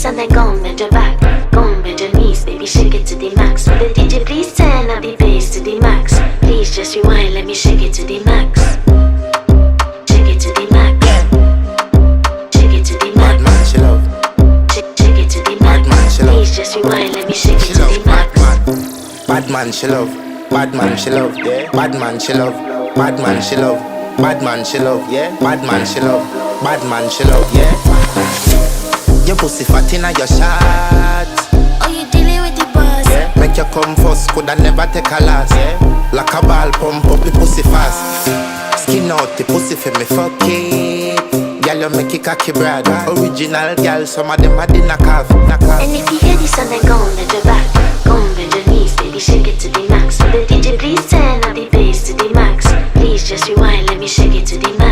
this and then go and bend your back. Go and bend your knees, baby, shake it to the max. Will the DJ please turn up the bass to the max? Please just rewind, let me shake it to the max. Shake it to the max. Shake it to the max. Bad man, she love. Shake it to the max. Bad man, she love. Please just rewind, let me shake it She to love. the max. Bad man, she love. Bad man, she love. Yeah. Bad man, she love. Bad man, she love. Bad man, she love. Yeah. Bad man, she love. Bad man, she love. Yeah. Your pussy fat inna your shot. Oh, you dealing with the boss? Yeah. Make you come first, coulda never take a last. Yeah. Like a ball, pump up the pussy fast. Skin out the pussy for me fuck it. Girl, you make it cocky brother. Original girl, some of them are the knockoff. And if you hear this and then go and bend your back. Go and bend your knees, baby, shake it to the max. Will the DJ please turn up the bass to the max? Please just rewind, let me shake it to the max.